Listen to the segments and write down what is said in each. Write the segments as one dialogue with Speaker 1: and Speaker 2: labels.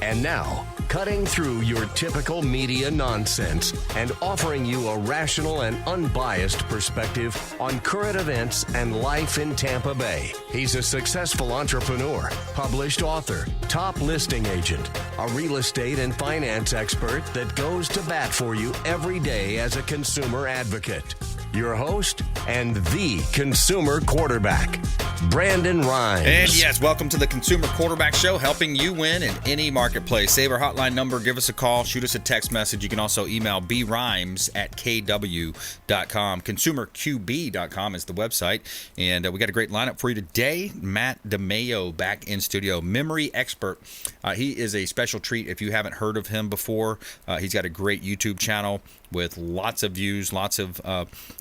Speaker 1: And now, cutting through your typical media nonsense and offering you a rational and unbiased perspective on current events and life in Tampa Bay. He's a successful entrepreneur, published author, top listing agent, a real estate and finance expert that goes to bat for you every day as a consumer advocate. Your host and the consumer quarterback, Brandon Rhymes.
Speaker 2: And yes, welcome to the Consumer Quarterback Show, helping you win in any marketplace. Save our hotline number, give us a call, shoot us a text message. You can also email brimes@kw.com. ConsumerQB.com is the website. And we got a great lineup for you today. Matt DiMaio back in studio, memory expert. He is a special treat if you haven't heard of him before. He's got a great YouTube channel with lots of views, lots of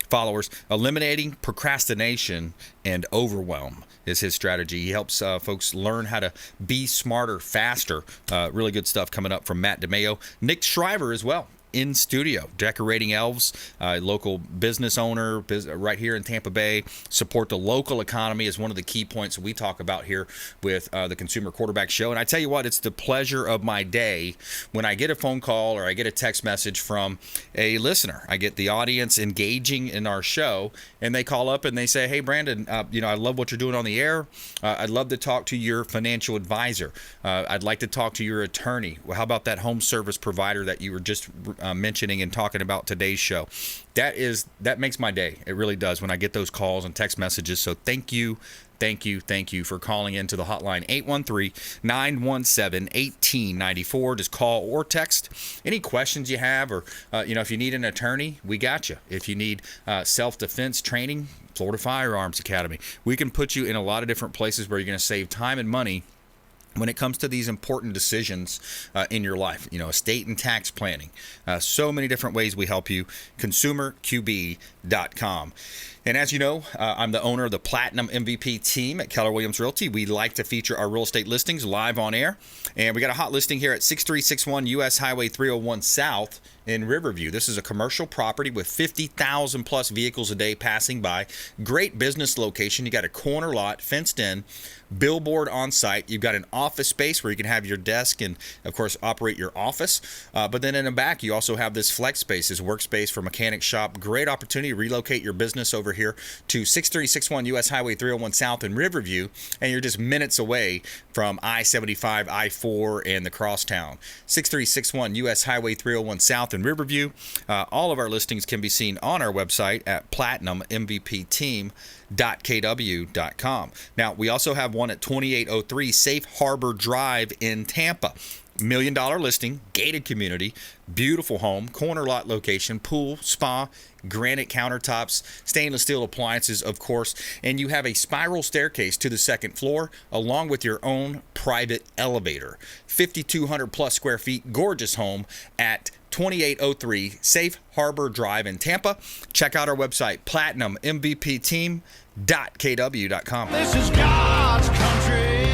Speaker 2: followers. Eliminating procrastination and overwhelm is his strategy. He helps folks learn how to be smarter, faster. Really good stuff coming up from Matt DiMaio. Nick Schriver as well. In studio, decorating Elves, local business owner right here in Tampa Bay. Support the local economy is one of the key points we talk about here with the Consumer Quarterback Show. And I tell you what, it's the pleasure of my day when I get a phone call or I get a text message from a listener. I get the audience engaging in our show, and they call up and they say, "Hey, Brandon, I love what you're doing on the air. I'd love to talk to your financial advisor. I'd like to talk to your attorney. Well, how about that home service provider that you were just mentioning and talking about today's show?" That makes my day. It really does when I get those calls and text messages. So thank you for calling into the hotline, 813-917-1894. Just call or text any questions you have, or if you need an attorney, we got you. If you need self-defense training, Florida Firearms Academy, we can put you in a lot of different places where you're going to save time and money when it comes to these important decisions in your life, estate and tax planning. So many different ways we help you. ConsumerQB.com. And as you know, I'm the owner of the Platinum MVP team at Keller Realty. We like to feature our real estate listings live on air. And we got a hot listing here at 6361 US Highway 301 South in Riverview. This is a commercial property with 50,000 plus vehicles a day passing by. Great business location. You got a corner lot, fenced in, billboard on site. You've got an office space where you can have your desk and, of course, operate your office. But then in the back, you also have this flex space, this workspace for mechanic shop. Great opportunity to relocate your business over here to 6361 US Highway 301 South in Riverview, and you're just minutes away from I-75, I-4, and the Crosstown. 6361 US Highway 301 South in Riverview. All of our listings can be seen on our website at platinummvpteam.kw.com. Now, we also have one at 2803 Safe Harbor Drive in Tampa. $1 million listing, gated community, beautiful home, corner lot location, pool, spa, granite countertops, stainless steel appliances, of course, and you have a spiral staircase to the second floor along with your own private elevator. 5,200 plus square feet, gorgeous home at 2803 Safe Harbor Drive in Tampa. Check out our website, platinummvpteam.kw.com.
Speaker 3: This is God's country.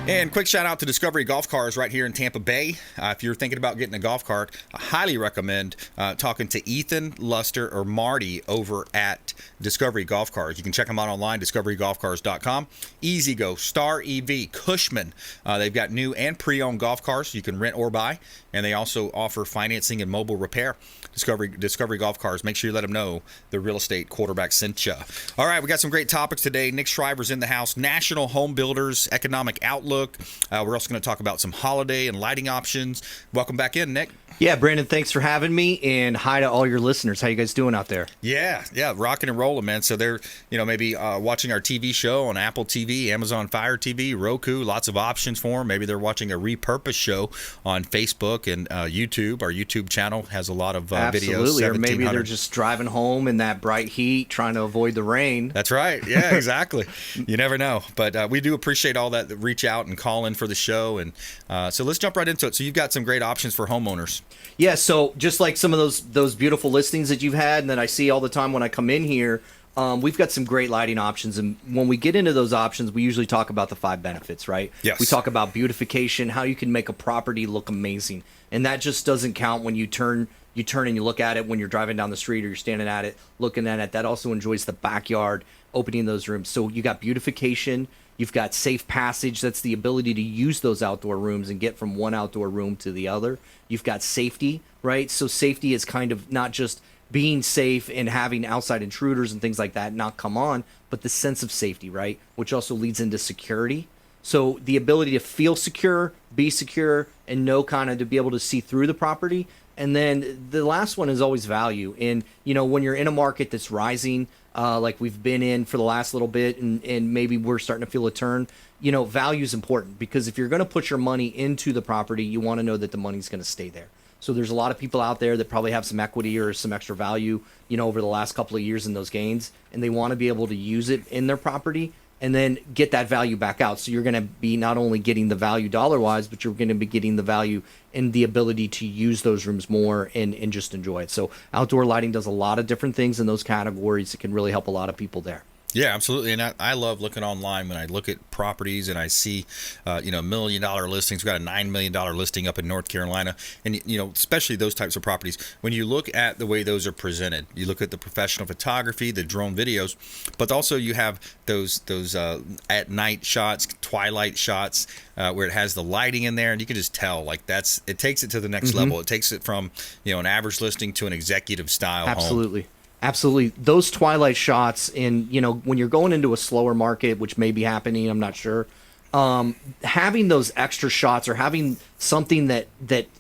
Speaker 2: And quick shout out to Discovery Golf Cars right here in Tampa Bay. If you're thinking about getting a golf cart, I highly recommend talking to Ethan, Luster, or Marty over at Discovery Golf Cars. You can check them out online, discoverygolfcars.com. Easy Go, Star EV, Cushman. They've got new and pre-owned golf cars you can rent or buy, and they also offer financing and mobile repair. Discovery Golf Cars. Make sure you let them know the real estate quarterback sent you. All right, we got some great topics today. Nick Schriver's in the house. National Home Builders Economic Outlook. We're also going to talk about some holiday and lighting options. Welcome back in, Nick.
Speaker 4: Yeah, Brandon, thanks for having me, and hi to all your listeners. How you guys doing out there?
Speaker 2: Yeah, rocking and rolling, man. So they're, maybe watching our TV show on Apple TV, Amazon Fire TV, Roku, lots of options for them. Maybe they're watching a repurposed show on Facebook and YouTube. Our YouTube channel has a lot of videos.
Speaker 4: Absolutely, or maybe they're just driving home in that bright heat, trying to avoid the rain.
Speaker 2: That's right. Yeah, exactly. You never know. But we do appreciate all that reach out and call in for the show. And so let's jump right into it. So you've got some great options for homeowners.
Speaker 4: Yeah, so just like some of those beautiful listings that you've had and that I see all the time when I come in here, we've got some great lighting options. And when we get into those options, we usually talk about the 5 benefits, right?
Speaker 2: Yes.
Speaker 4: We talk about beautification, how you can make a property look amazing. And that just doesn't count when you turn you turn and you look at it when you're driving down the street or you're standing at it, looking at it. That also enjoys the backyard, opening those rooms. So you got beautification. You've got safe passage. That's the ability to use those outdoor rooms and get from one outdoor room to the other. You've got safety, right? So safety is kind of not just being safe and having outside intruders and things like that not come on, but the sense of safety, right? Which also leads into security. So the ability to feel secure, be secure, and know kind of to be able to see through the property. And then the last one is always value. And, when you're in a market that's rising, like we've been in for the last little bit, and maybe we're starting to feel a turn, value is important, because if you're going to put your money into the property, you want to know that the money's going to stay there. So there's a lot of people out there that probably have some equity or some extra value, over the last couple of years in those gains, and they want to be able to use it in their property and then get that value back out. So you're going to be not only getting the value dollar-wise, but you're going to be getting the value and the ability to use those rooms more and just enjoy it. So outdoor lighting does a lot of different things in those categories. It can really help a lot of people there.
Speaker 2: Yeah, absolutely. And I love looking online when I look at properties and I see, $1 million listings. We've got a $9 million listing up in North Carolina. And, especially those types of properties, when you look at the way those are presented, you look at the professional photography, the drone videos, but also you have those at night shots, twilight shots, where it has the lighting in there. And you can just tell, like, it takes it to the next level. It takes it from, an average listing to an executive style
Speaker 4: Absolutely.
Speaker 2: home.
Speaker 4: Absolutely. Those twilight shots in, when you're going into a slower market, which may be happening, I'm not sure, having those extra shots or having something that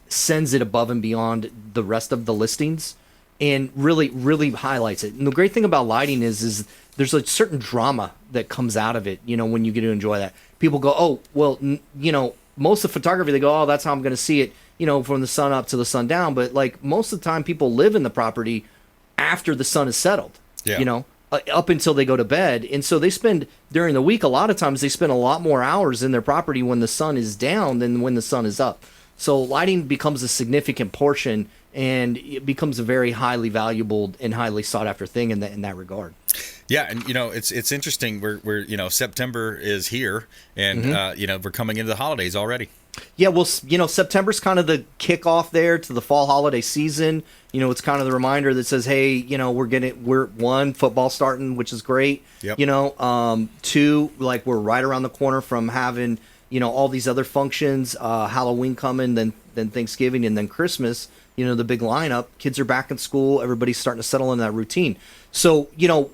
Speaker 4: sends it above and beyond the rest of the listings and really, really highlights it. And the great thing about lighting is there's a certain drama that comes out of it, when you get to enjoy that. People go, oh, well, most of photography, they go, oh, that's how I'm going to see it, from the sun up to the sun down. But like most of the time people live in the property after the sun is settled, up until they go to bed. And so they spend during the week, a lot of times they spend a lot more hours in their property when the sun is down than when the sun is up. So lighting becomes a significant portion, and it becomes a very highly valuable and highly sought after thing in that regard.
Speaker 2: Yeah, and it's interesting. We're September is here, and we're coming into the holidays already.
Speaker 4: Yeah, well, September's kind of the kickoff there to the fall holiday season. It's kind of the reminder that says, hey, we're one, football starting, which is great.
Speaker 2: Yep.
Speaker 4: Two, like we're right around the corner from having, all these other functions, Halloween coming, then Thanksgiving, and then Christmas. The big lineup. Kids are back in school. Everybody's starting to settle into that routine. So,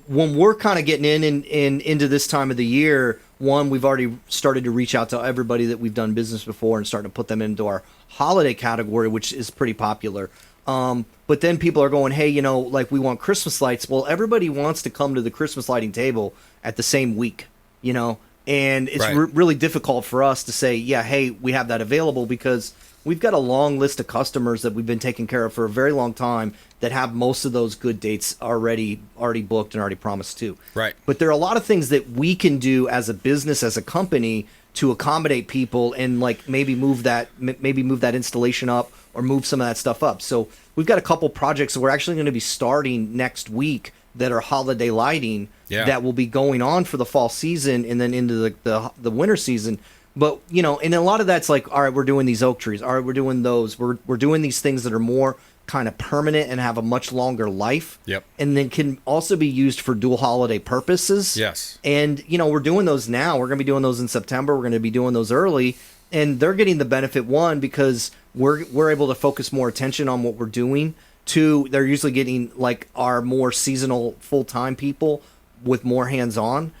Speaker 4: when we're kind of getting in into this time of the year, one, we've already started to reach out to everybody that we've done business before and starting to put them into our holiday category, which is pretty popular. But then people are going, hey, like we want Christmas lights. Well, everybody wants to come to the Christmas lighting table at the same week, and it's
Speaker 2: right.
Speaker 4: Really difficult for us to say, yeah, hey, we have that available, because we've got a long list of customers that we've been taking care of for a very long time that have most of those good dates already booked and already promised too.
Speaker 2: Right.
Speaker 4: But there are a lot of things that we can do as a business, as a company, to accommodate people and like maybe move that installation up or move some of that stuff up. So we've got a couple projects that we're actually going to be starting next week that are holiday lighting that will be going on for the fall season and then into the winter season. But, and a lot of that's like, all right, we're doing these oak trees. All right, we're doing those. We're doing these things that are more kind of permanent and have a much longer life.
Speaker 2: Yep.
Speaker 4: And then can also be used for dual holiday purposes.
Speaker 2: Yes.
Speaker 4: And, we're doing those now. We're going to be doing those in September. We're going to be doing those early. And they're getting the benefit, one, because we're able to focus more attention on what we're doing. Two, they're usually getting like our more seasonal full-time people with more hands-on.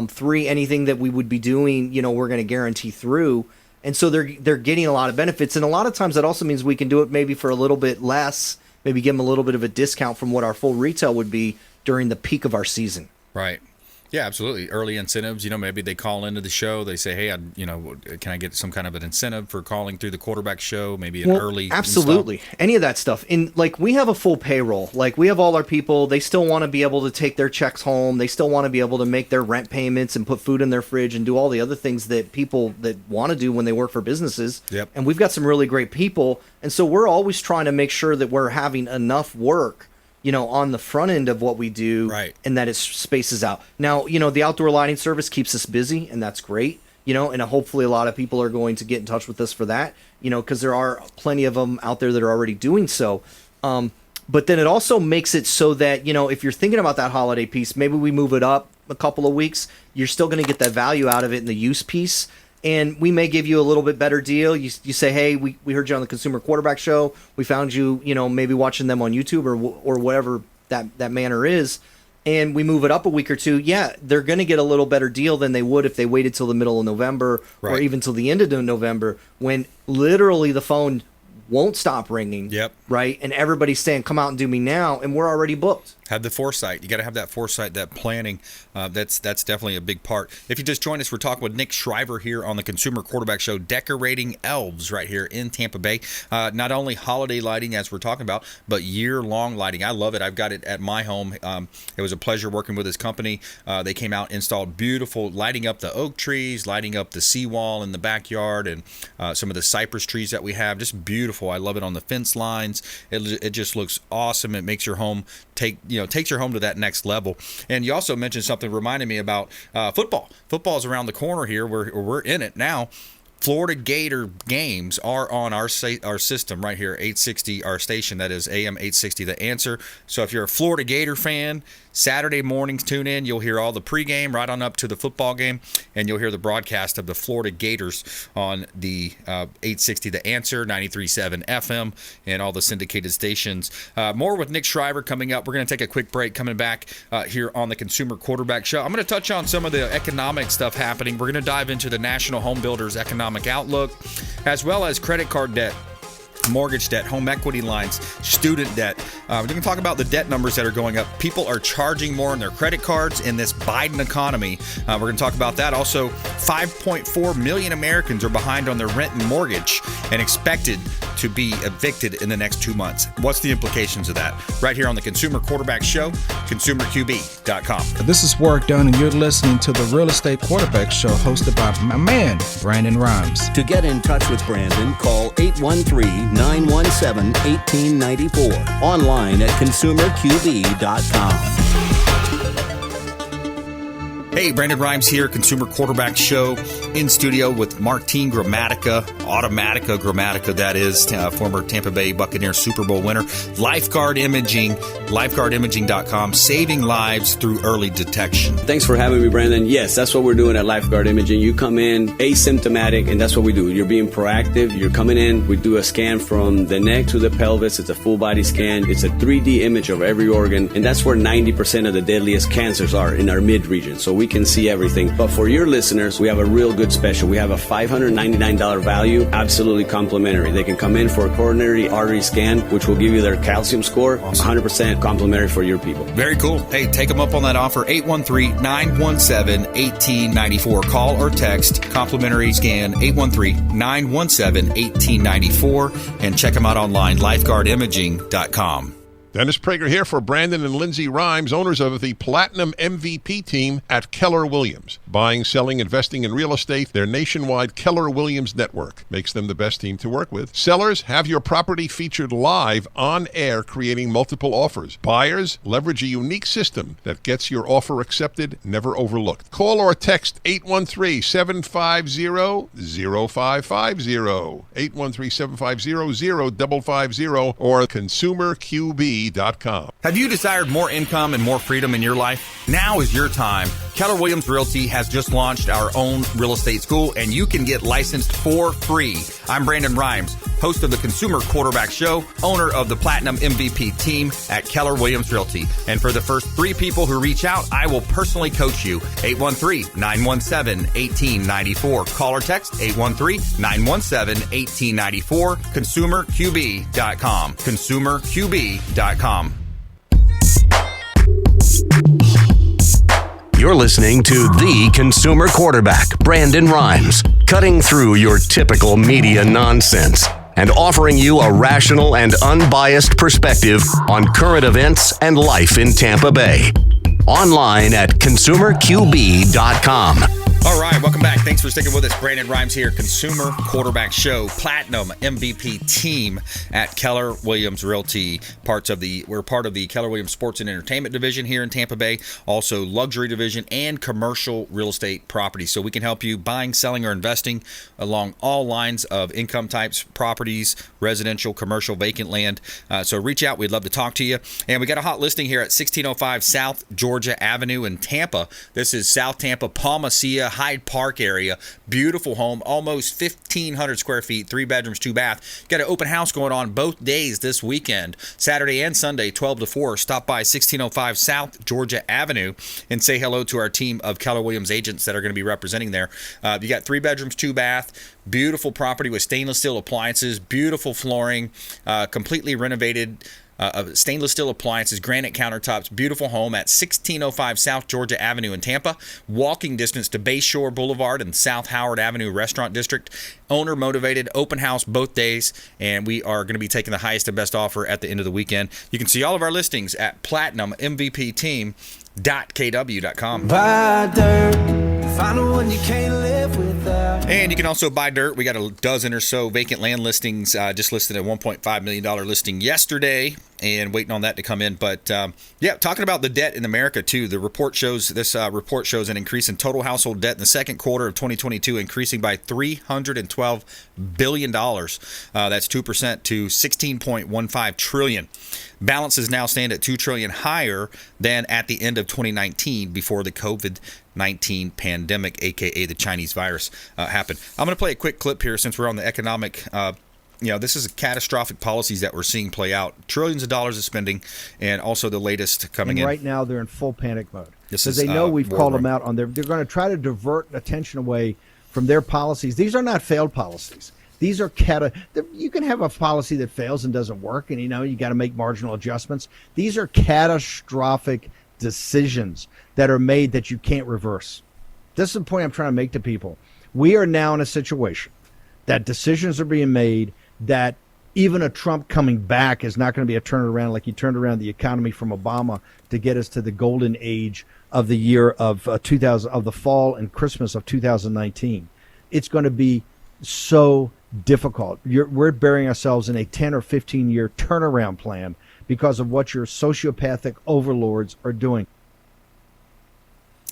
Speaker 4: Three, anything that we would be doing, we're going to guarantee through. And so they're getting a lot of benefits. And a lot of times that also means we can do it maybe for a little bit less, maybe give them a little bit of a discount from what our full retail would be during the peak of our season.
Speaker 2: Right. Yeah, absolutely. Early incentives, maybe they call into the show. They say, hey, can I get some kind of an incentive for calling through the quarterback show? Maybe an early
Speaker 4: absolutely. Install. Any of that stuff. And like we have a full payroll. Like we have all our people. They still want to be able to take their checks home. They still want to be able to make their rent payments and put food in their fridge and do all the other things that people that want to do when they work for businesses.
Speaker 2: Yep.
Speaker 4: And we've got some really great people. And so we're always trying to make sure that we're having enough work on the front end of what we do,
Speaker 2: right,
Speaker 4: and that it spaces out. Now, the outdoor lighting service keeps us busy, and that's great, and hopefully a lot of people are going to get in touch with us for that, because there are plenty of them out there that are already doing so. But then it also makes it so that, if you're thinking about that holiday piece, maybe we move it up a couple of weeks. You're still going to get that value out of it in the use piece. And we may give you a little bit better deal. You say, hey, we heard you on the Consumer Quarterback Show. We found you, maybe watching them on YouTube or whatever that manner is. And we move it up a week or two. Yeah, they're going to get a little better deal than they would if they waited till the middle of November or even till the end of November, when literally the phone won't stop ringing.
Speaker 2: Yep.
Speaker 4: Right. And everybody's saying, come out and do me now. And we're already booked.
Speaker 2: Have the foresight. You got to have that foresight, that planning. That's definitely a big part. If you just joined us, we're talking with Nick Schriver here on the Consumer Quarterback Show, decorating Elves right here in Tampa Bay. Not only holiday lighting, as we're talking about, but year-long lighting. I love it. I've got it at my home. It was a pleasure working with his company. They came out, installed beautiful, lighting up the oak trees, lighting up the seawall in the backyard, and some of the cypress trees that we have. Just beautiful. I love it on the fence lines. It just looks awesome. It makes your home takes your home to that next level. And you also mentioned something reminding me about football. Football's around the corner here. We're in it now. Florida Gator games are on our system right here, 860, our station, that is AM 860, The Answer. So if you're a Florida Gator fan, Saturday mornings, tune in. You'll hear all the pregame right on up to the football game, and you'll hear the broadcast of the Florida Gators on the 860 The Answer, 93.7 FM, and all the syndicated stations. More with Nick Schriver coming up. We're going to take a quick break. Coming back here on the Consumer Quarterback Show, I'm going to touch on some of the economic stuff happening. We're going to dive into the National Home Builders Economic Outlook, as well as credit card debt, mortgage debt, home equity lines, student debt. We're going to talk about the debt numbers that are going up. People are charging more on their credit cards in this Biden economy. We're going to talk about that. Also, 5.4 million Americans are behind on their rent and mortgage and expected to be evicted in the next 2 months. What's the implications of that? Right here on the Consumer Quarterback Show, consumerqb.com.
Speaker 5: This is Work Done, and you're listening to the Real Estate Quarterback Show, hosted by my man, Brandon Rhymes.
Speaker 1: To get in touch with Brandon, call 813-917-1894. Online at consumerqb.com.
Speaker 2: Hey, Brandon Rhymes here, Consumer Quarterback Show, in studio with Martin Gramatica, Gramatica, that is, former Tampa Bay Buccaneers Super Bowl winner. Lifeguard Imaging, lifeguardimaging.com, saving lives through early detection.
Speaker 6: Thanks for having me, Brandon. Yes, that's what we're doing at Lifeguard Imaging. You come in asymptomatic, and that's what we do. You're being proactive. You're coming in. We do a scan from the neck to the pelvis. It's a full body scan. It's a 3D image of every organ, and that's where 90% of the deadliest cancers are, in our mid-region. So we can see everything. But for your listeners, we have a real good special. We have a $599 value, absolutely complimentary. They can come in for a coronary artery scan, which will give you their calcium score, 100% complimentary for your people.
Speaker 2: Very cool. Hey, take them up on that offer, 813-917-1894. Call or text, complimentary scan, 813-917-1894, and check them out online, lifeguardimaging.com.
Speaker 7: Dennis Prager here for Brandon and Lindsay Rhymes, owners of the Platinum MVP team at Keller Williams. Buying, selling, investing in real estate, their nationwide Keller Williams network makes them the best team to work with. Sellers, have your property featured live on air, creating multiple offers. Buyers, leverage a unique system that gets your offer accepted, never overlooked. Call or text 813-750-0550, 813-750-0550, or consumerqb.com.
Speaker 2: Have you desired more income and more freedom in your life? Now is your time. Keller Williams Realty has just launched our own real estate school, and you can get licensed for free. I'm Brandon Rhymes, host of the Consumer Quarterback Show, owner of the Platinum MVP team at Keller Williams Realty. And for the first 3 people who reach out, I will personally coach you. 813-917-1894. Call or text 813-917-1894. ConsumerQB.com. ConsumerQB.com.
Speaker 1: You're listening to the Consumer Quarterback, Brandon Rhymes, cutting through your typical media nonsense and offering you a rational and unbiased perspective on current events and life in Tampa Bay. Online at consumerqb.com.
Speaker 2: All right, welcome back. Thanks for sticking with us. Brandon Rhymes here, Consumer Quarterback Show, Platinum MVP team at Keller Williams Realty. We're part of the Keller Williams Sports and Entertainment Division here in Tampa Bay, also luxury division and commercial real estate property. So we can help you buying, selling, or investing along all lines of income types, properties, residential, commercial, vacant land. So reach out. We'd love to talk to you. And we got a hot listing here at 1605 South Georgia Avenue in Tampa. This is South Tampa, Palmacia, Hyde Park area. Beautiful home, almost 1,500 square feet, 3 bedrooms, 2 bath. Got an open house going on both days this weekend, Saturday and Sunday, 12 to 4. Stop by 1605 South Georgia Avenue and say hello to our team of Keller Williams agents that are going to be representing there. You got 3 bedrooms, 2 bath, beautiful property with stainless steel appliances, beautiful flooring, completely renovated. Stainless steel appliances, granite countertops, beautiful home at 1605 South Georgia Avenue in Tampa. Walking distance to Bayshore Boulevard and South Howard Avenue Restaurant District. Owner motivated, open house both days, and we are going to be taking the highest and best offer at the end of the weekend. You can see all of our listings at platinummvpteam.kw.com.
Speaker 3: Buy dirt, find one you can't live without.
Speaker 2: And you can also buy dirt. We got a dozen or so vacant land listings, just listed at $1.5 million listing yesterday, and waiting on that to come in. But yeah, talking about the debt in America too. The report shows report shows an increase in total household debt in the second quarter of 2022, increasing by $312 billion. That's 2% to $16.15 trillion. Balances now stand at $2 trillion higher than at the end of 2019 before the COVID-19 pandemic, aka the Chinese virus, happened. I'm going to play a quick clip here since we're on the economic. This is catastrophic policies that we're seeing play out. Trillions of dollars of spending, and also the latest coming in.
Speaker 8: Right now, they're in full panic mode
Speaker 2: Because
Speaker 8: they know we've called them out on their. They're going to try to divert attention away from their policies. These are not failed policies. These are you can have a policy that fails and doesn't work, and you got to make marginal adjustments. These are catastrophic decisions that are made that you can't reverse. This is the point I'm trying to make to people. We are now in a situation that decisions are being made that even a Trump coming back is not going to be a turnaround like he turned around the economy from Obama to get us to the golden age of the year of 2000, of the fall and Christmas of 2019. It's going to be so difficult. We're burying ourselves in a 10 or 15 year turnaround plan because of what your sociopathic overlords are doing.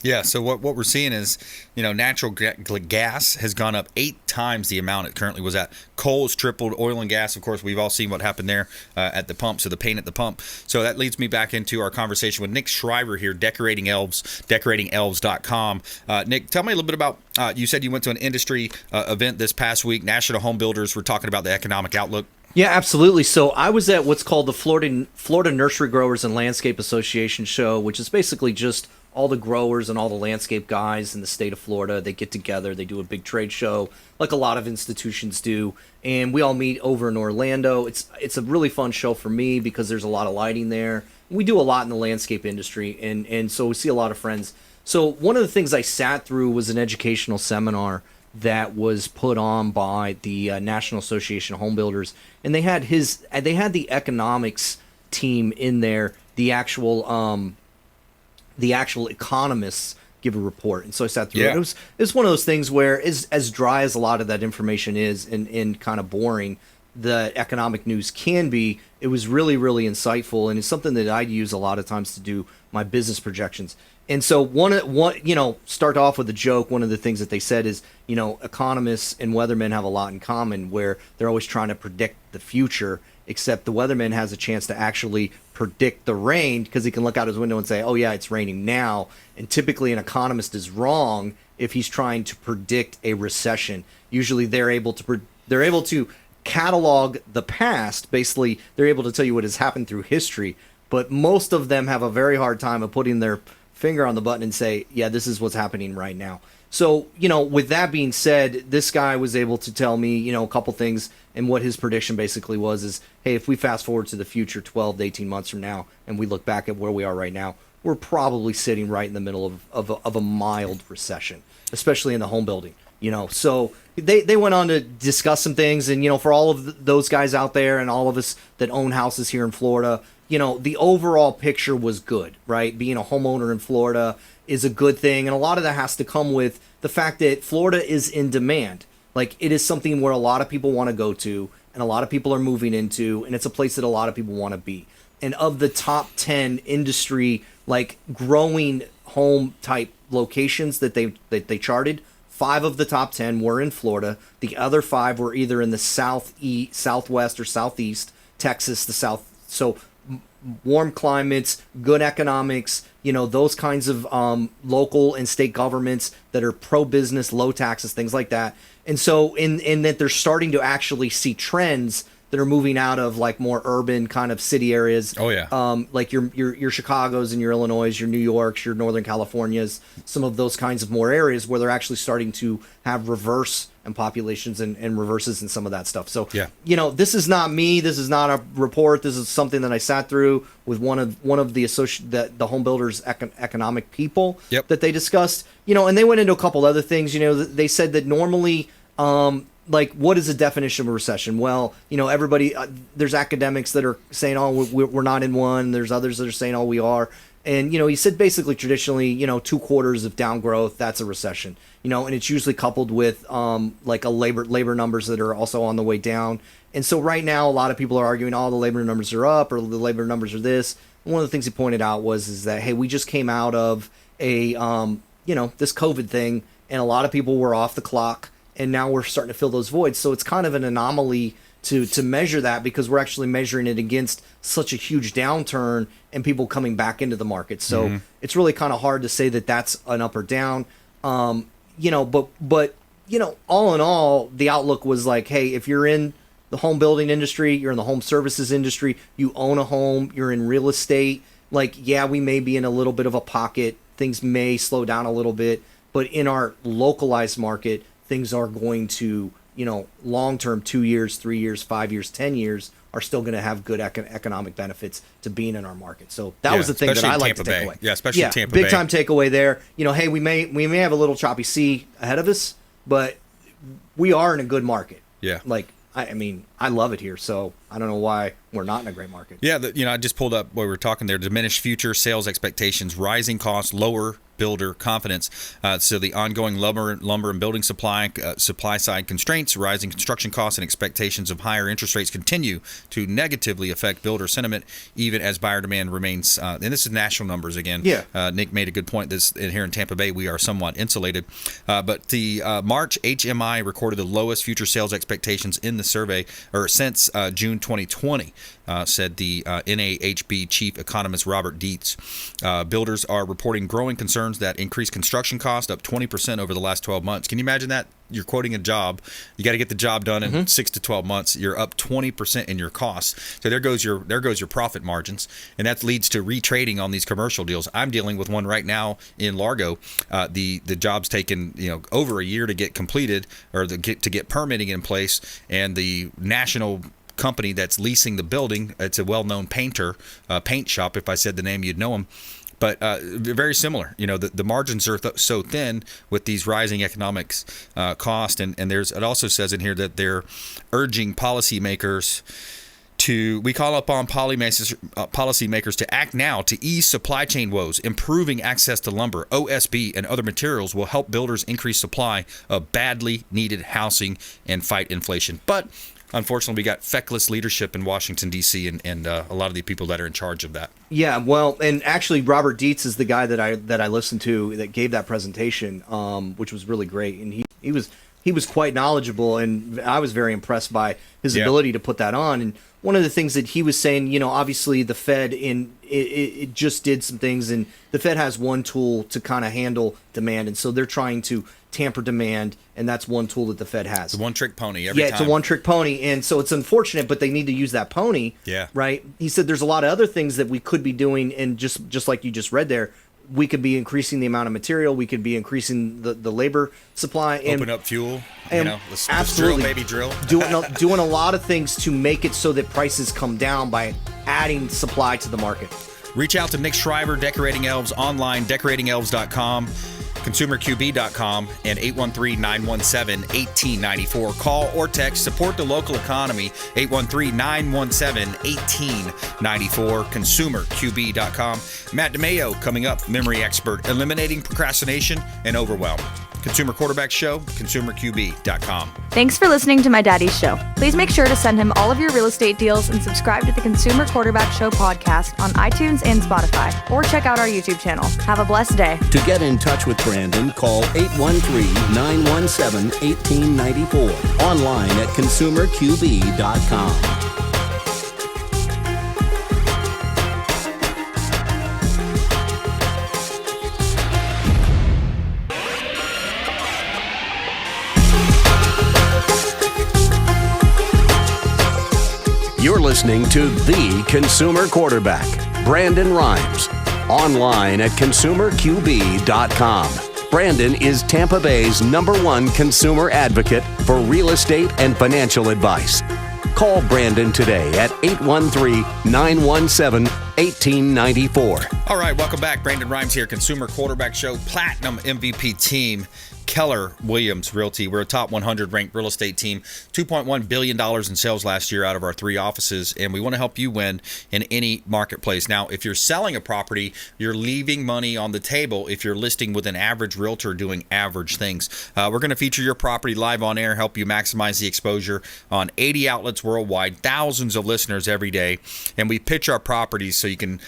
Speaker 2: Yeah, so what we're seeing is, natural gas has gone up 8 times the amount it currently was at. Coal has tripled. Oil and gas, of course, we've all seen what happened there at the pump, so the pain at the pump. So that leads me back into our conversation with Nick Schriver here, Decorating Elves, decoratingelves.com. Nick, tell me a little bit about, you said you went to an industry event this past week. National Home Builders were talking about the economic outlook.
Speaker 4: Yeah, absolutely. So I was at what's called the Florida Nursery Growers and Landscape Association show, which is basically just all the growers and all the landscape guys in the state of Florida. They get together, they do a big trade show like a lot of institutions do, and we all meet over in Orlando. It's a really fun show for me because there's a lot of lighting there. We do a lot in the landscape industry, and so we see a lot of friends. So one of the things I sat through was an educational seminar that was put on by the National Association of Home Builders, and they had the economics team in there, the actual economists give a report. And so I sat through it. It was one of those things where, as dry as a lot of that information is and kind of boring the economic news can be, it was really, really insightful. And it's something that I'd use a lot of times to do my business projections. And so start off with a joke. One of the things that they said is, economists and weathermen have a lot in common where they're always trying to predict the future, except the weatherman has a chance to actually predict the rain because he can look out his window and say, oh yeah, it's raining now. And typically an economist is wrong if he's trying to predict a recession. Usually they're able to catalog the past. Basically, they're able to tell you what has happened through history, but most of them have a very hard time of putting their finger on the button and say, yeah, this is what's happening right now. So, with that being said, this guy was able to tell me, a couple things, and what his prediction basically was is, hey, if we fast forward to the future 12 to 18 months from now, and we look back at where we are right now, we're probably sitting right in the middle of a mild recession, especially in the home building. So they went on to discuss some things, and for all of those guys out there and all of us that own houses here in Florida, the overall picture was good, right? Being a homeowner in Florida is a good thing. And a lot of that has to come with the fact that Florida is in demand. Like, it is something where a lot of people want to go to and a lot of people are moving into, and it's a place that a lot of people want to be. And of the top 10 industry, like, growing home type locations that they charted, 5 of the top 10 were in Florida. The other 5 were either in the southwest or southeast, Texas, the south. So warm climates, good economics, those kinds of local and state governments that are pro-business, low taxes, things like that. And so in that they're starting to actually see trends that are moving out of like more urban kind of city areas.
Speaker 2: Oh yeah.
Speaker 4: Like your Chicagos and your Illinois, your New Yorks, your Northern Californias, some of those kinds of more areas where they're actually starting to have reverse and populations and reverses and some of that stuff. So
Speaker 2: yeah.
Speaker 4: This is not me. This is not a report. This is something that I sat through with one of the home builders economic people that they discussed. And they went into a couple other things. They said that normally. Like, what is the definition of a recession? Well, everybody, there's academics that are saying, oh, we're not in one. There's others that are saying, oh, we are. And, he said basically traditionally, 2 quarters of down growth, that's a recession, and it's usually coupled with like a labor numbers that are also on the way down. And so right now, a lot of people are arguing, oh, the labor numbers are up or the labor numbers are this. And one of the things he pointed out is that, hey, we just came out of a, this COVID thing, and a lot of people were off the clock. And now we're starting to fill those voids. So it's kind of an anomaly to measure that, because we're actually measuring it against such a huge downturn and people coming back into the market. So it's really kind of hard to say that that's an up or down. But all in all, the outlook was like, hey, if you're in the home building industry, you're in the home services industry, you own a home, you're in real estate, like, yeah, we may be in a little bit of a pocket. Things may slow down a little bit, but in our localized market, things are going to, long-term, 2 years, 3 years, 5 years, 10 years, are still going to have good economic benefits to being in our market. So that was the thing that I like to take away.
Speaker 2: Yeah, especially Tampa Bay.
Speaker 4: Big time takeaway there. Hey, we may have a little choppy sea ahead of us, but we are in a good market.
Speaker 2: Yeah.
Speaker 4: Like, I mean, I love it here, so I don't know why we're not in a great market.
Speaker 2: Yeah, I just pulled up what we were talking there. Diminished future sales expectations, rising costs, lower builder confidence. So the ongoing lumber and building supply side constraints, rising construction costs, and expectations of higher interest rates continue to negatively affect builder sentiment, even as buyer demand remains. And this is national numbers again.
Speaker 4: Yeah.
Speaker 2: Nick made a good point. Here in Tampa Bay, we are somewhat insulated. But the March HMI recorded the lowest future sales expectations in the survey, or since June 2020. Said the NAHB chief economist Robert Dietz. Builders are reporting growing concerns that increased construction cost up 20% over the last 12 months. Can you imagine that? You're quoting a job. You got to get the job done in 6 to 12 months. You're up 20% in your costs. So there goes your profit margins, and that leads to retrading on these commercial deals. I'm dealing with one right now in Largo. The job's taken over a year to get completed, or to get permitting in place, and the national company that's leasing the building, it's a well-known paint shop. If I said the name, you'd know them. But very similar. The margins are so thin with these rising economics cost, and it also says in here that they're urging policymakers we call upon policymakers to act now to ease supply chain woes. Improving access to lumber, OSB, and other materials will help builders increase supply of badly needed housing and fight inflation. But unfortunately, we got feckless leadership in Washington, D.C., and a lot of the people that are in charge of that.
Speaker 4: Yeah, well, and actually, Robert Dietz is the guy that I listened to that gave that presentation, which was really great. And he was quite knowledgeable, and I was very impressed by his ability to put that on. And one of the things that he was saying, obviously the Fed it just did some things, and the Fed has one tool to kind of handle demand, and so they're trying to tamper demand, and that's one tool that the Fed has.
Speaker 2: It's a one-trick pony every time.
Speaker 4: Yeah, it's a one-trick pony, and so it's unfortunate, but they need to use that pony.
Speaker 2: Yeah.
Speaker 4: Right? He said there's a lot of other things that we could be doing, and just like you just read there, we could be increasing the amount of material, we could be increasing the labor supply. And
Speaker 2: open up fuel,
Speaker 4: let's drill, baby, drill. doing a lot of things to make it so that prices come down by adding supply to the market.
Speaker 2: Reach out to Nick Schriver, Decorating Elves, online, decoratingelves.com. ConsumerQB.com, and 813-917-1894. Call or text. Support the local economy. 813-917-1894. ConsumerQB.com. Matt DiMaio coming up. Memory expert, eliminating procrastination and overwhelm. Consumer Quarterback Show, ConsumerQB.com.
Speaker 9: Thanks for listening to my daddy's show. Please make sure to send him all of your real estate deals and subscribe to the Consumer Quarterback Show podcast on iTunes and Spotify, or check out our YouTube channel. Have a blessed day.
Speaker 1: To get in touch with Brandon, call 813-917-1894. Online at ConsumerQB.com. You're listening to The Consumer Quarterback, Brandon Rhymes. Online at ConsumerQB.com. Brandon is Tampa Bay's #1 consumer advocate for real estate and financial advice. Call Brandon today at 813-917-1894.
Speaker 2: All right, welcome back. Brandon Rhymes here, Consumer Quarterback Show, Platinum MVP team. Keller Williams Realty. We're a top 100 ranked real estate team. $2.1 billion in sales last year out of our 3 offices, and we want to help you win in any marketplace. Now, if you're selling a property, you're leaving money on the table if you're listing with an average realtor doing average things. We're going to feature your property live on air, help you maximize the exposure on 80 outlets worldwide, thousands of listeners every day, and we pitch our properties so you can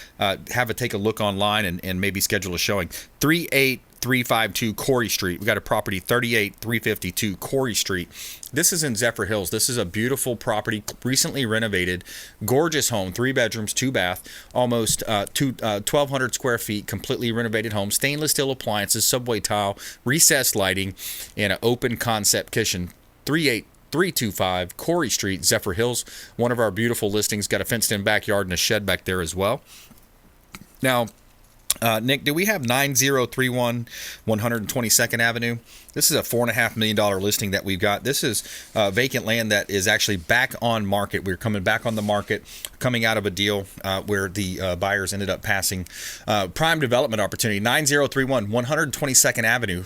Speaker 2: take a look online and maybe schedule a showing. 35352 Corey Street. We got a property 38352 Corey Street. This is in Zephyr Hills. This is a beautiful property, recently renovated, gorgeous home, 3 bedrooms, 2 bath, almost 1,200 square feet, completely renovated home, stainless steel appliances, subway tile, recessed lighting, and an open concept kitchen. 38325 Corey Street, Zephyr Hills. One of our beautiful listings, got a fenced-in backyard and a shed back there as well. Now, Nick, do we have 9031 122nd Avenue? This is a $4.5 million listing that we've got. This is vacant land that is actually back on market. We're coming back on the market, coming out of a deal where the buyers ended up passing. Prime development opportunity, 9031 122nd Avenue.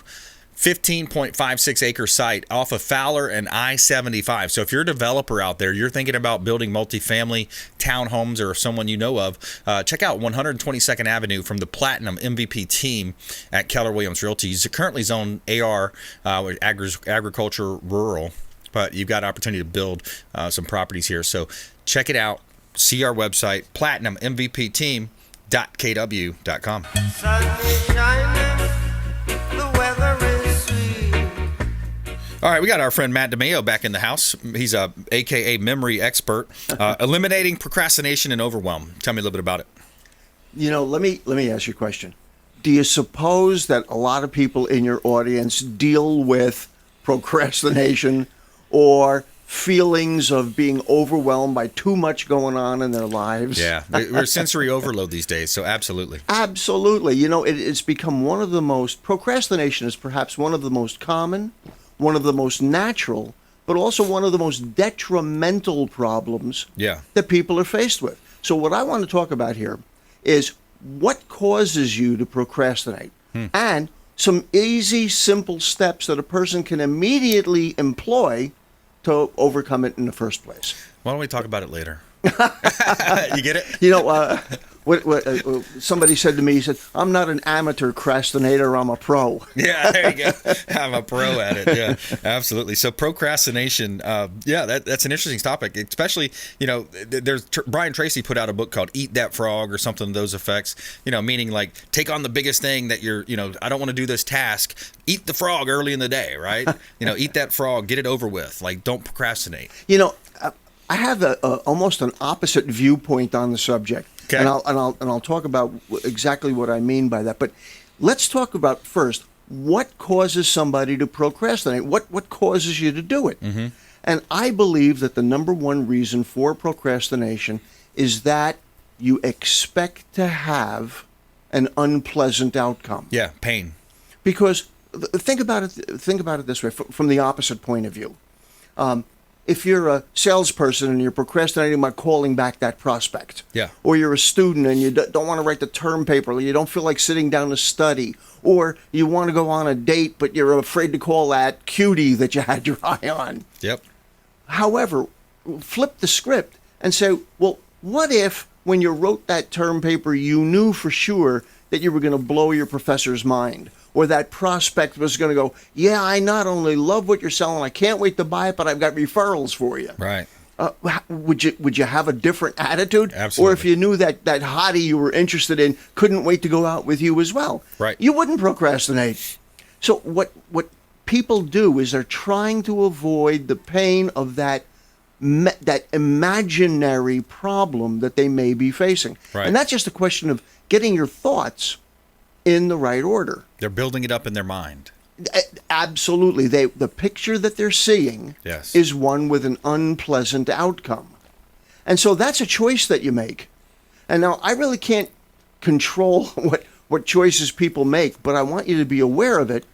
Speaker 2: 15.56 acre site off of Fowler and I-75. So if you're a developer out there, you're thinking about building multifamily townhomes or someone you know of, check out 122nd Avenue from the Platinum MVP team at Keller Williams Realty. He's currently zoned AR, agriculture rural, but you've got an opportunity to build some properties here. So check it out. See our website, platinummvpteam.kw.com. All right, we got our friend Matt DiMaio back in the house. He's a AKA memory expert, eliminating procrastination and overwhelm. Tell me a little bit about it.
Speaker 10: You know, let me ask you a question. Do you suppose that a lot of people in your audience deal with procrastination or feelings of being overwhelmed by too much going on in their lives?
Speaker 2: Yeah, we're sensory overload these days, so absolutely.
Speaker 10: Absolutely. You know, it's become one of the most, procrastination is perhaps one of the most common, one of the most natural, but also one of the most detrimental problems that people are faced with. So what I want to talk about here is what causes you to procrastinate and some easy, simple steps that a person can immediately employ to overcome it in the first place.
Speaker 2: Why don't we talk about it later? You get it?
Speaker 10: You know, somebody said to me, he said, I'm not an amateur procrastinator, I'm a pro.
Speaker 2: Yeah, there you go. I'm a pro at it. Yeah, absolutely. So procrastination, that's an interesting topic, especially, you know, there's Brian Tracy put out a book called Eat That Frog or something to those effects, you know, meaning like take on the biggest thing that you're, you know, I don't want to do this task. Eat the frog early in the day, right? You know, eat that frog, get it over with. Like, don't procrastinate.
Speaker 10: You know, I have almost an opposite viewpoint on the subject. Okay. And I'll talk about exactly what I mean by that. But let's talk about first what causes somebody to procrastinate. What causes you to do it? Mm-hmm. And I believe that the number one reason for procrastination is that you expect to have an unpleasant outcome.
Speaker 2: Yeah, pain.
Speaker 10: Because think about it this way, from the opposite point of view. if you're a salesperson and you're procrastinating by calling back that prospect,
Speaker 2: Yeah.
Speaker 10: or you're a student and you don't want to write the term paper, or you don't feel like sitting down to study, or you want to go on a date but you're afraid to call that cutie that you had your eye on.
Speaker 2: Yep.
Speaker 10: However, flip the script and say, well, what if when you wrote that term paper you knew for sure that you were going to blow your professor's mind, or that prospect was going to go, yeah, I not only love what you're selling, I can't wait to buy it, but I've got referrals for you.
Speaker 2: Right.
Speaker 10: Would you have a different attitude?
Speaker 2: Absolutely.
Speaker 10: Or if you knew that hottie you were interested in couldn't wait to go out with you as well,
Speaker 2: right,
Speaker 10: you wouldn't procrastinate. So what people do is they're trying to avoid the pain of that imaginary problem that they may be facing.
Speaker 2: Right.
Speaker 10: And that's just a question of getting your thoughts in the right order.
Speaker 2: They're building it up in their mind.
Speaker 10: Absolutely. The picture that they're seeing
Speaker 2: Yes.
Speaker 10: is one with an unpleasant outcome. And so that's a choice that you make. And now I really can't control what choices people make, but I want you to be aware of it,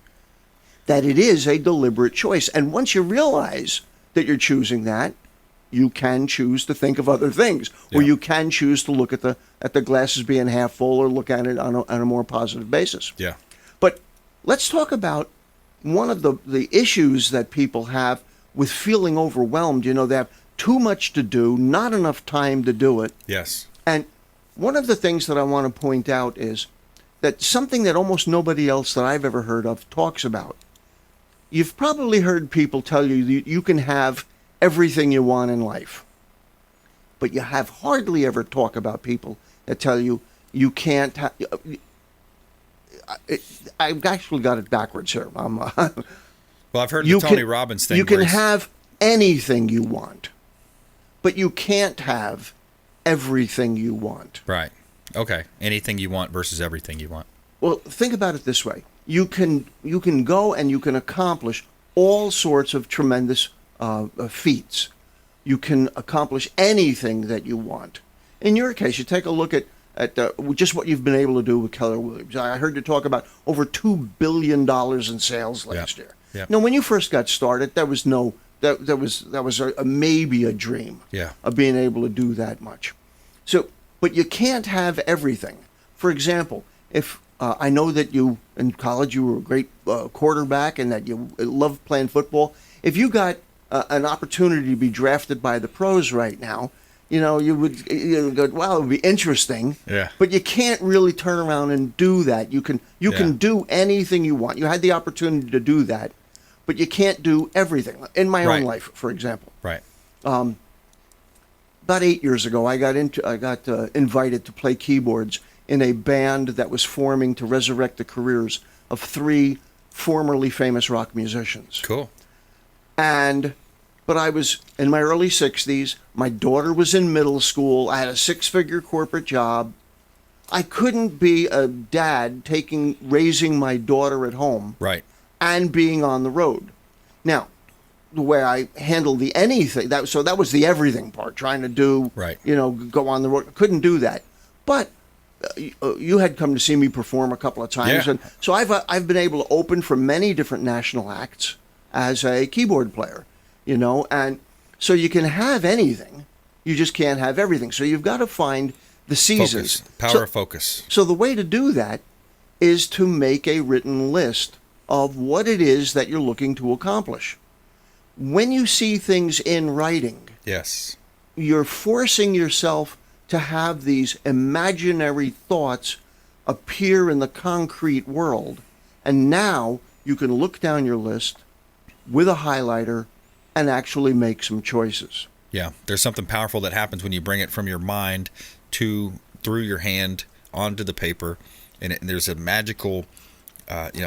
Speaker 10: that it is a deliberate choice. And once you realize that you're choosing that, you can choose to think of other things, or you can choose to look at the glasses being half full, or look at it on a more positive basis.
Speaker 2: Yeah.
Speaker 10: But let's talk about one of the issues that people have with feeling overwhelmed. You know, they have too much to do, not enough time to do it.
Speaker 2: Yes.
Speaker 10: And one of the things that I want to point out is that something that almost nobody else that I've ever heard of talks about. You've probably heard people tell you you can have everything you want in life. But you have hardly ever talk about people that tell you you can't have... I've actually got it backwards here.
Speaker 2: Well, I've heard the Tony Robbins thing.
Speaker 10: You can have anything you want, but you can't have everything you want.
Speaker 2: Right. Okay. Anything you want versus everything you want.
Speaker 10: Well, think about it this way. You can go and you can accomplish all sorts of tremendous feats. You can accomplish anything that you want. In your case, you take a look at just what you've been able to do with Keller Williams. I heard you talk about over $2 billion in sales last year.
Speaker 2: Yep.
Speaker 10: Now, when you first got started, there was maybe a dream of being able to do that much. So, but you can't have everything. For example, if I know that you in college you were a great quarterback and that you loved playing football. If you got an opportunity to be drafted by the pros right now, you would go, wow, it would be interesting.
Speaker 2: Yeah.
Speaker 10: But you can't really turn around and do that. You can do anything you want. You had the opportunity to do that, but you can't do everything. In my own life, for example.
Speaker 2: Right.
Speaker 10: About 8 years ago, I got invited to play keyboards in a band that was forming to resurrect the careers of 3 formerly famous rock musicians.
Speaker 2: Cool.
Speaker 10: But I was in my early 60s. My daughter was in middle school. I had a 6-figure corporate job. I couldn't be a dad raising my daughter at home,
Speaker 2: right,
Speaker 10: and being on the road. Now, the way I handled the anything, that was the everything part, trying to do, go on the road. I couldn't do that. But you had come to see me perform a couple of times, and so I've been able to open for many different national acts as a keyboard player, and so you can have anything, you just can't have everything. So you've got to find the seasons.
Speaker 2: Power of focus.
Speaker 10: So the way to do that is to make a written list of what it is that you're looking to accomplish. When you see things in writing,
Speaker 2: yes,
Speaker 10: you're forcing yourself to have these imaginary thoughts appear in the concrete world. And now you can look down your list with a highlighter and actually make some choices.
Speaker 2: Yeah, there's something powerful that happens when you bring it from your mind through your hand onto the paper, and there's a magical,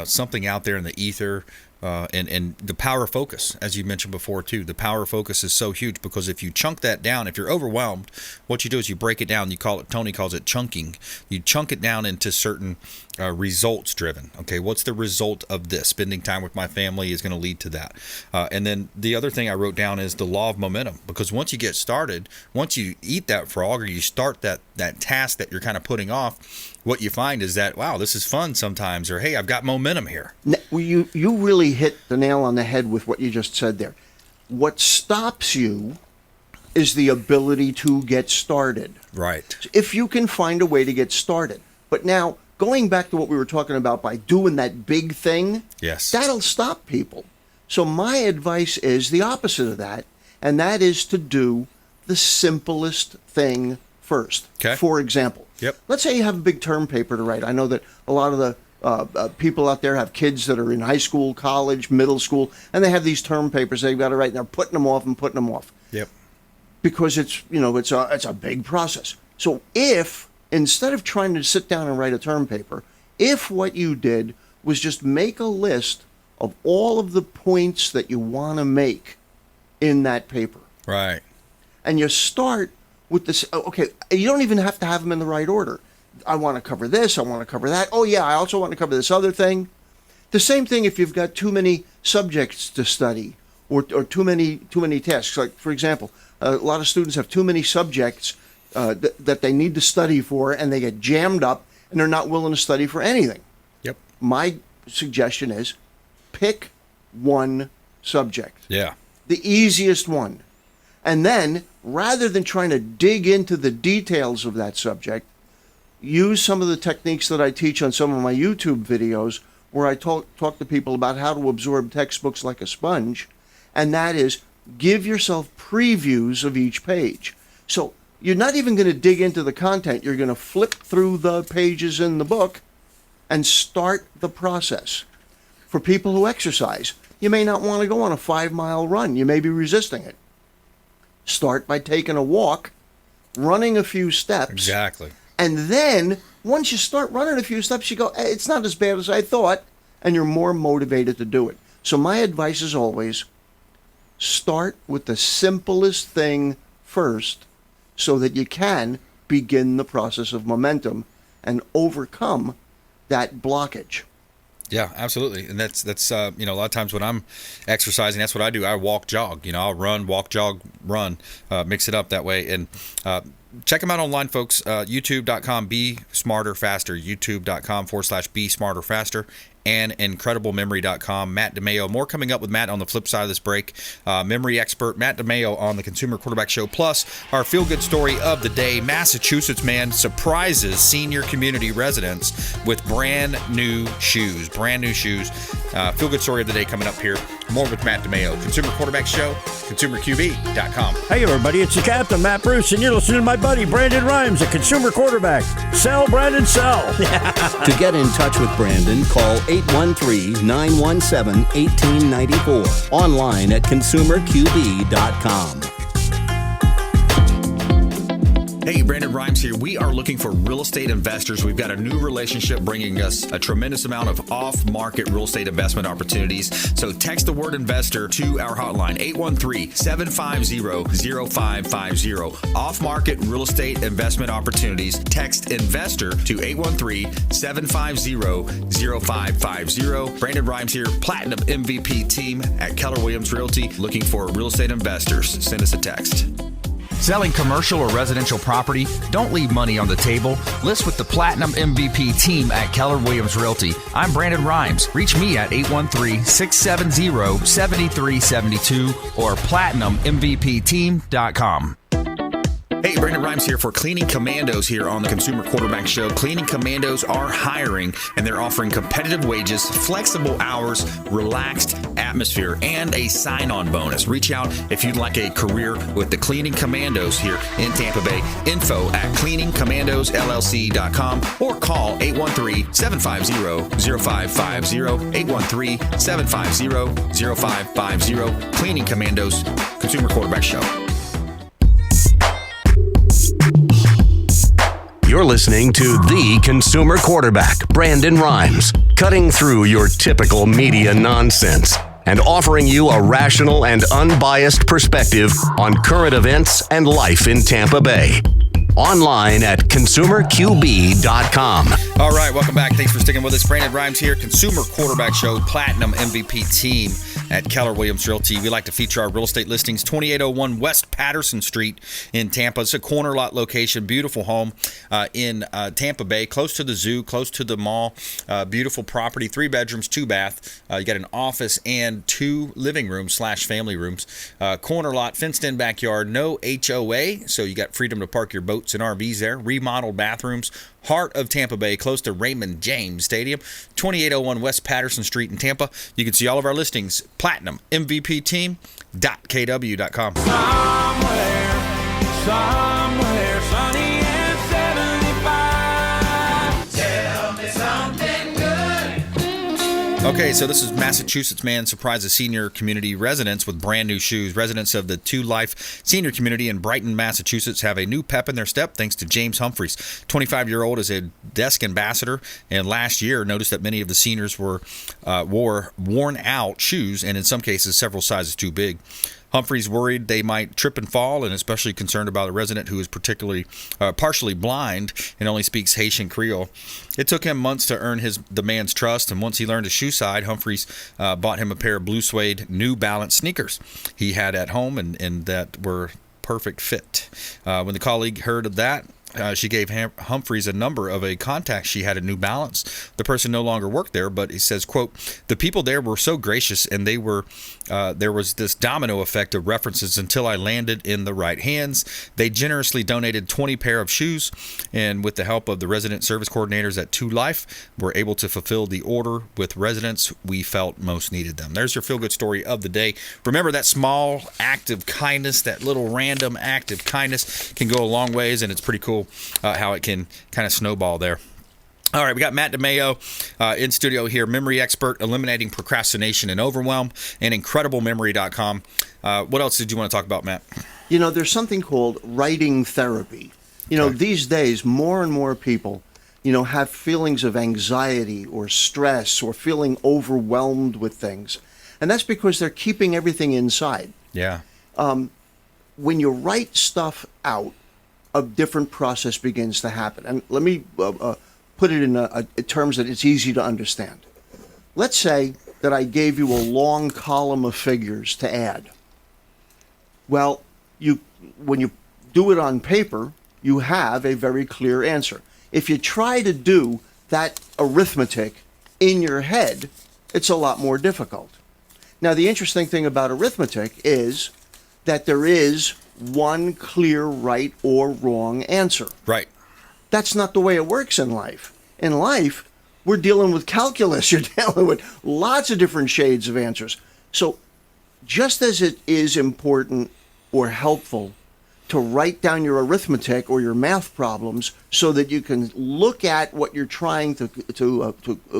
Speaker 2: something out there in the ether. And the power of focus, as you mentioned before, too. The power of focus is so huge because if you chunk that down, if you're overwhelmed, what you do is you break it down. Tony calls it chunking. You chunk it down into certain results driven. Okay, what's the result of this? Spending time with my family is going to lead to that. And then the other thing I wrote down is the law of momentum, because once you get started, once you eat that frog or you start that task that you're kind of putting off, what you find is that, wow, this is fun sometimes, or hey, I've got momentum here.
Speaker 10: You really hit the nail on the head with what you just said there. What stops you is the ability to get started.
Speaker 2: Right.
Speaker 10: If you can find a way to get started. But now, going back to what we were talking about by doing that big thing,
Speaker 2: yes,
Speaker 10: that'll stop people. So my advice is the opposite of that, and that is to do the simplest thing first.
Speaker 2: Okay.
Speaker 10: For example, let's say you have a big term paper to write. I know that a lot of the people out there have kids that are in high school, college, middle school, and they have these term papers they've got to write, and they're putting them off and putting them off.
Speaker 2: Yep.
Speaker 10: Because it's a big process. So if instead of trying to sit down and write a term paper, if what you did was just make a list of all of the points that you want to make in that paper.
Speaker 2: Right.
Speaker 10: And you start with this, okay, you don't even have to have them in the right order. I want to cover this, I want to cover that. Oh yeah, I also want to cover this other thing. The same thing if you've got too many subjects to study or too many tasks. Like, for example, a lot of students have too many subjects that they need to study for, and they get jammed up, and they're not willing to study for anything.
Speaker 2: Yep.
Speaker 10: My suggestion is pick one subject.
Speaker 2: Yeah.
Speaker 10: The easiest one. And then, rather than trying to dig into the details of that subject, use some of the techniques that I teach on some of my YouTube videos where I talk to people about how to absorb textbooks like a sponge, and that is give yourself previews of each page. So you're not even going to dig into the content. You're going to flip through the pages in the book and start the process. For people who exercise, you may not want to go on a 5-mile run. You may be resisting it. Start by taking a walk, running a few steps.
Speaker 2: Exactly.
Speaker 10: And then once you start running a few steps, you go, hey, it's not as bad as I thought, and you're more motivated to do it. So my advice is always start with the simplest thing first so that you can begin the process of momentum and overcome that blockage.
Speaker 2: Yeah, absolutely. And that's a lot of times when I'm exercising, that's what I do. I walk, jog. I'll run, walk, jog, run, mix it up that way. And check them out online, folks. YouTube.com, Be Smarter Faster. YouTube.com/Be Smarter Faster. And IncredibleMemory.com. Matt DiMaio. More coming up with Matt on the flip side of this break. Memory expert Matt DiMaio on the Consumer Quarterback Show. Plus, our feel-good story of the day. Massachusetts man surprises senior community residents with brand new shoes. Brand new shoes. Feel-good story of the day coming up here. More with Matt DiMaio. Consumer Quarterback Show. ConsumerQB.com.
Speaker 11: Hey, everybody. It's the Captain, Matt Bruce, and you're listening to my buddy, Brandon Rhymes, a consumer quarterback. Sell, Brandon, sell.
Speaker 12: To get in touch with Brandon, call 813-917-1894. Online at ConsumerQB.com.
Speaker 2: Hey, Brandon Rhymes here. We are looking for real estate investors. We've got a new relationship bringing us a tremendous amount of off-market real estate investment opportunities. So text the word investor to our hotline, 813-750-0550. Off-market real estate investment opportunities. Text investor to 813-750-0550. Brandon Rhymes here, Platinum MVP team at Keller Williams Realty, looking for real estate investors. Send us a text.
Speaker 13: Selling commercial or residential property? Don't leave money on the table. List with the Platinum MVP team at Keller Williams Realty. I'm Brandon Rhymes. Reach me at 813-670-7372 or PlatinumMVPteam.com.
Speaker 2: Hey, Brandon Rhymes here for Cleaning Commandos here on the Consumer Quarterback Show. Cleaning Commandos are hiring, and they're offering competitive wages, flexible hours, relaxed atmosphere, and a sign-on bonus. Reach out if you'd like a career with the Cleaning Commandos here in Tampa Bay. Info at cleaningcommandosllc.com or call 813-750-0550, 813-750-0550. Cleaning Commandos, Consumer Quarterback Show.
Speaker 1: You're listening to the Consumer Quarterback, Brandon Rhymes, cutting through your typical media nonsense and offering you a rational and unbiased perspective on current events and life in Tampa Bay. Online at consumerqb.com.
Speaker 2: All right, welcome back. Thanks for sticking with us. Brandon Rhymes here, Consumer Quarterback Show, Platinum MVP team at Keller Williams Realty. We like to feature our real estate listings, 2801 West Patterson Street in Tampa. It's a corner lot location, beautiful home in Tampa Bay, close to the zoo, close to the mall. Beautiful property, 3 bedrooms, 2 bath. You got an office and 2 living rooms / family rooms. Corner lot, fenced in backyard, no HOA, so you got freedom to park your boats and RVs there. Remodeled bathrooms. Heart of Tampa Bay, close to Raymond James Stadium, 2801 West Patterson Street in Tampa. You can see all of our listings, PlatinumMVPTeam.kw.com.
Speaker 3: Somewhere sunny and 75. Tell me something good.
Speaker 2: Okay, so this is Massachusetts man surprises senior community residents with brand new shoes. Residents of the 2 Life senior community in Brighton, Massachusetts have a new pep in their step thanks to James Humphreys. 25-year-old is a desk ambassador, and last year noticed that many of the seniors wore worn out shoes, and in some cases several sizes too big. Humphreys worried they might trip and fall, and especially concerned about a resident who is partially blind and only speaks Haitian Creole. It took him months to earn the man's trust, and once he learned his shoe side, Humphreys bought him a pair of blue suede New Balance sneakers he had at home and that were perfect fit. When the colleague heard of that, she gave Humphreys a number of a contact she had at New Balance. The person no longer worked there, but he says, quote, "The people there were so gracious, and there was this domino effect of references until I landed in the right hands. They generously donated 20 pair of shoes, and with the help of the resident service coordinators at 2 Life, were able to fulfill the order with residents we felt most needed them." There's your feel-good story of the day. Remember, that small act of kindness, that little random act of kindness can go a long ways, and it's pretty cool how it can kind of snowball there. All right, we got Matt DiMaio in studio here, memory expert, eliminating procrastination and overwhelm, and IncredibleMemory.com. What else did you want to talk about, Matt?
Speaker 10: You know, there's something called writing therapy. You know, these days, more and more people, have feelings of anxiety or stress or feeling overwhelmed with things. And that's because they're keeping everything inside.
Speaker 2: Yeah.
Speaker 10: When you write stuff out, a different process begins to happen. And let me put it in terms that it's easy to understand. Let's say that I gave you a long column of figures to add. Well, when you do it on paper, you have a very clear answer. If you try to do that arithmetic in your head, it's a lot more difficult. Now, the interesting thing about arithmetic is that there is one clear right or wrong answer.
Speaker 2: Right.
Speaker 10: That's not the way it works in life. In life, we're dealing with calculus. You're dealing with lots of different shades of answers. So just as it is important or helpful to write down your arithmetic or your math problems so that you can look at what you're trying to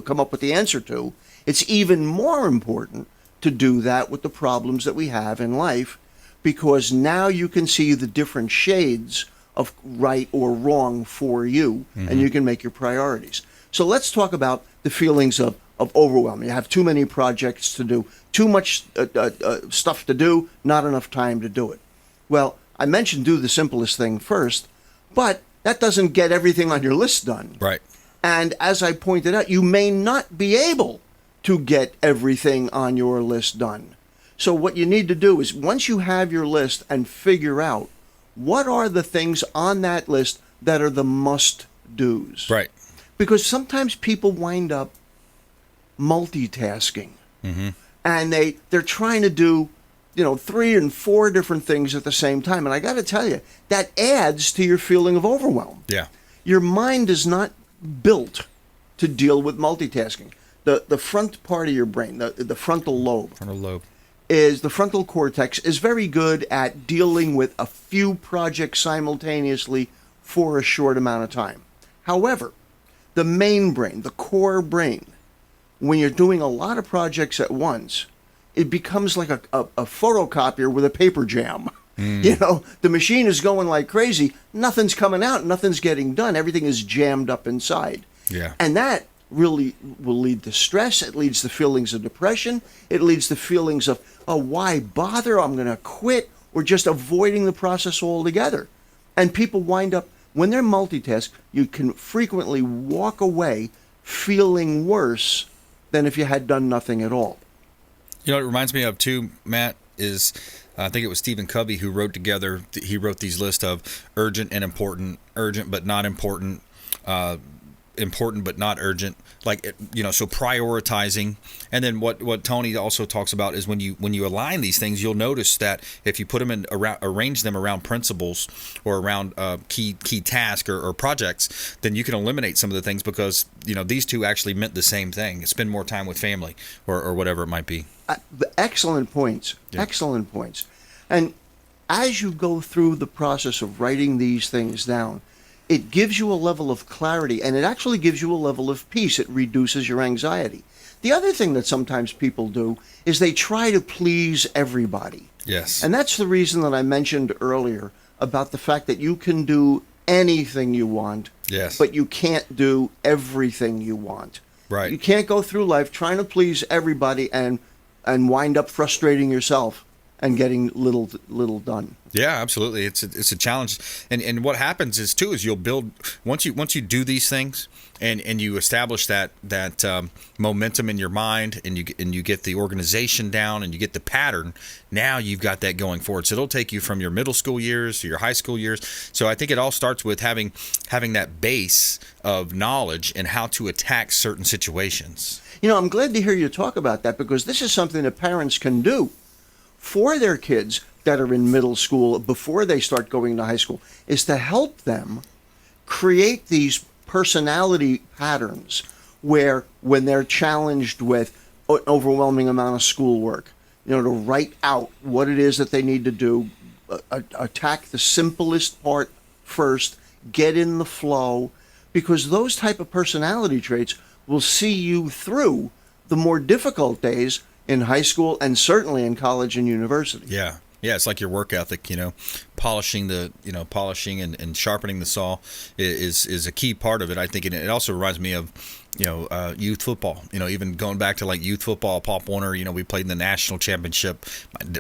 Speaker 10: come up with the answer to, it's even more important to do that with the problems that we have in life, because now you can see the different shades of right or wrong for you, and you can make your priorities. So let's talk about the feelings of overwhelm. You have too many projects to do, too much stuff to do, not enough time to do it. Well, I mentioned do the simplest thing first, but that doesn't get everything on your list done.
Speaker 2: Right.
Speaker 10: And as I pointed out, you may not be able to get everything on your list done. So what you need to do is, once you have your list, and figure out what are the things on that list that are the must-dos.
Speaker 2: Right.
Speaker 10: Because sometimes people wind up multitasking. And they're trying to do, 3 and 4 different things at the same time. And I got to tell you, that adds to your feeling of overwhelm.
Speaker 2: Yeah.
Speaker 10: Your mind is not built to deal with multitasking. The front part of your brain, the frontal lobe. The frontal cortex is very good at dealing with a few projects simultaneously for a short amount of time. However, the main brain, the core brain, when you're doing a lot of projects at once, it becomes like a photocopier with a paper jam. The machine is going like crazy. Nothing's coming out. Nothing's getting done. Everything is jammed up inside.
Speaker 2: Yeah.
Speaker 10: And that really will lead to stress. It leads to feelings of depression. It leads to feelings of, oh, why bother? I'm going to quit, or just avoiding the process altogether. And people wind up when they're multitask, you can frequently walk away feeling worse than if you had done nothing at all.
Speaker 2: You know, it reminds me of too, Matt, is I think it was Stephen Covey who wrote these lists of urgent and important, urgent but not important, important but not urgent, like, you know, so prioritizing. And then what Tony also talks about is when you align these things, you'll notice that if you put them arrange them around principles or around key tasks or projects, then you can eliminate some of the things because, you know, these two actually meant the same thing: spend more time with family or whatever it might be.
Speaker 10: Excellent points. Yeah. Excellent points. And as you go through the process of writing these things down, it gives you a level of clarity, and it actually gives you a level of peace. It reduces your anxiety. The other thing that sometimes people do is they try to please everybody.
Speaker 2: Yes.
Speaker 10: And that's the reason that I mentioned earlier about the fact that you can do anything you want,
Speaker 2: yes,
Speaker 10: but you can't do everything you want.
Speaker 2: Right.
Speaker 10: You can't go through life trying to please everybody and wind up frustrating yourself and getting little done.
Speaker 2: Yeah, absolutely. It's a challenge, and what happens is you'll build once you do these things and you establish that momentum in your mind and you get the organization down and you get the pattern. Now you've got that going forward. So it'll take you from your middle school years to your high school years. So I think it all starts with having that base of knowledge and how to attack certain situations.
Speaker 10: You know, I'm glad to hear you talk about that because this is something that parents can do for their kids that are in middle school before they start going to high school, is to help them create these personality patterns where when they're challenged with an overwhelming amount of schoolwork, you know, to write out what it is that they need to do, attack the simplest part first, get in the flow, because those type of personality traits will see you through the more difficult days in high school and certainly in college and university.
Speaker 2: Yeah. Yeah, it's like your work ethic, you know, polishing and sharpening the saw is a key part of it, I think. And it also reminds me of, you know, youth football, you know, even going back to like youth football, Pop Warner, you know, we played in the national championship.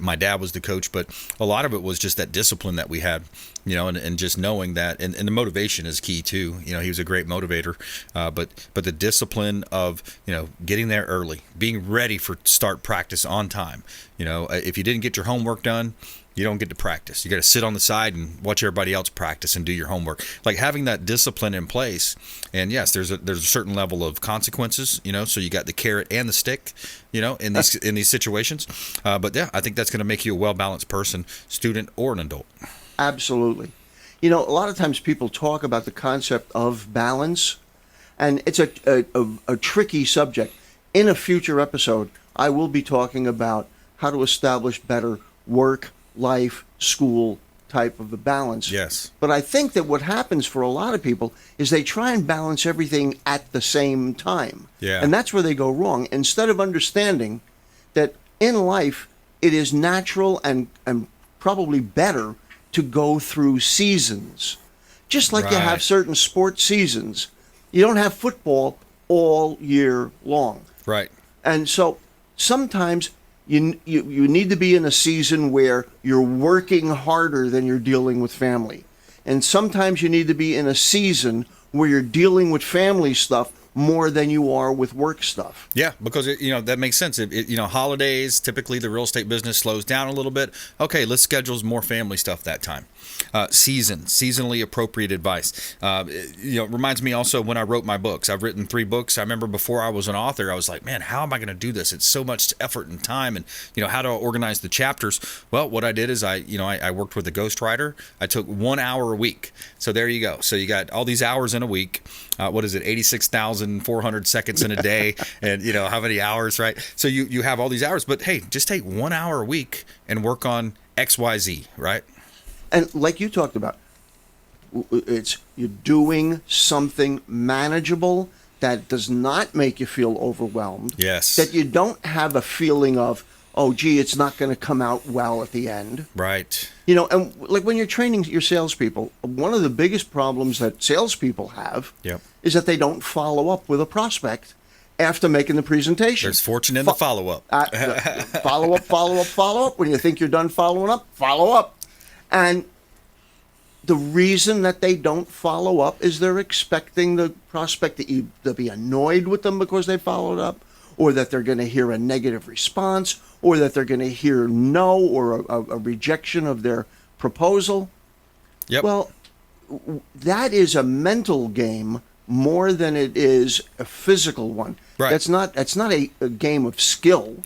Speaker 2: My dad was the coach, but a lot of it was just that discipline that we had, you know, and just knowing that, and the motivation is key too. You know, he was a great motivator, but the discipline of, you know, getting there early, being ready for start practice on time. You know, if you didn't get your homework done, you don't get to practice. You got to sit on the side and watch everybody else practice and do your homework. Like having that discipline in place. And yes, there's a certain level of consequences, you know, so you got the carrot and the stick, you know, in these situations. But yeah, I think that's going to make you a well-balanced person, student or an adult.
Speaker 10: Absolutely. You know, a lot of times people talk about the concept of balance, and it's a tricky subject. In a future episode, I will be talking about how to establish better work, life, school type of a balance.
Speaker 2: Yes.
Speaker 10: But I think that what happens for a lot of people is they try and balance everything at the same time.
Speaker 2: Yeah.
Speaker 10: And that's where they go wrong. Instead of understanding that in life, it is natural and probably better to go through seasons. Just like you have certain sports seasons. You don't have football all year long.
Speaker 2: Right.
Speaker 10: And so sometimes you need to be in a season where you're working harder than you're dealing with family. And sometimes you need to be in a season where you're dealing with family stuff more than you are with work stuff.
Speaker 2: Yeah, because that makes sense. Holidays, typically the real estate business slows down a little bit. Okay, let's schedule more family stuff that time. Seasonally appropriate advice. Reminds me also when I wrote my books. I've written 3 books. I remember before I was an author, I was like, man, how am I going to do this? It's so much effort and time, and how do I organize the chapters? Well, what I did is I worked with a ghostwriter. I took 1 hour a week. So there you go. So you got all these hours in a week. 86,400 seconds in a day, and how many hours, right? So you have all these hours, but hey, just take 1 hour a week and work on XYZ, right?
Speaker 10: And like you talked about, you're doing something manageable that does not make you feel overwhelmed.
Speaker 2: Yes.
Speaker 10: That you don't have a feeling of, oh, gee, it's not going to come out well at the end.
Speaker 2: Right.
Speaker 10: And like when you're training your salespeople, one of the biggest problems that salespeople have is that they don't follow up with a prospect after making the presentation.
Speaker 2: There's fortune in the follow-up.
Speaker 10: Follow up. When you think you're done following up, follow up. And the reason that they don't follow up is they're expecting the prospect to be annoyed with them because they followed up, or that they're going to hear a negative response, or that they're going to hear no or a rejection of their proposal.
Speaker 2: Yep.
Speaker 10: Well, that is a mental game more than it is a physical one.
Speaker 2: Right.
Speaker 10: That's not a game of skill.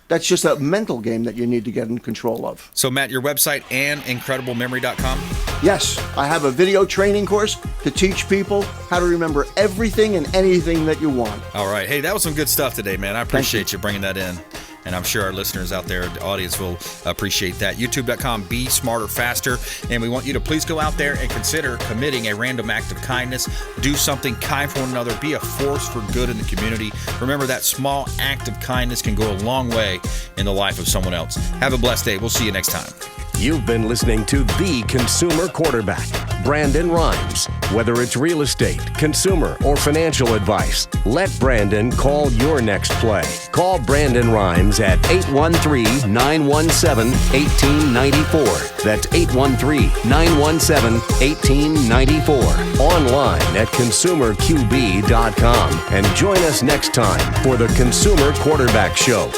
Speaker 10: That's just a mental game that you need to get in control of.
Speaker 2: So, Matt, your website and incrediblememory.com?
Speaker 10: Yes, I have a video training course to teach people how to remember everything and anything that you want.
Speaker 2: All right. Hey, that was some good stuff today, man. I appreciate you bringing that in. And I'm sure our listeners out there, the audience, will appreciate that. YouTube.com, Be Smarter Faster. And we want you to please go out there and consider committing a random act of kindness. Do something kind for one another. Be a force for good in the community. Remember, that small act of kindness can go a long way in the life of someone else. Have a blessed day. We'll see you next time.
Speaker 1: You've been listening to The Consumer Quarterback, Brandon Rhymes. Whether it's real estate, consumer, or financial advice, let Brandon call your next play. Call Brandon Rhymes at 813-917-1894. That's 813-917-1894. Online at consumerqb.com. And join us next time for The Consumer Quarterback Show.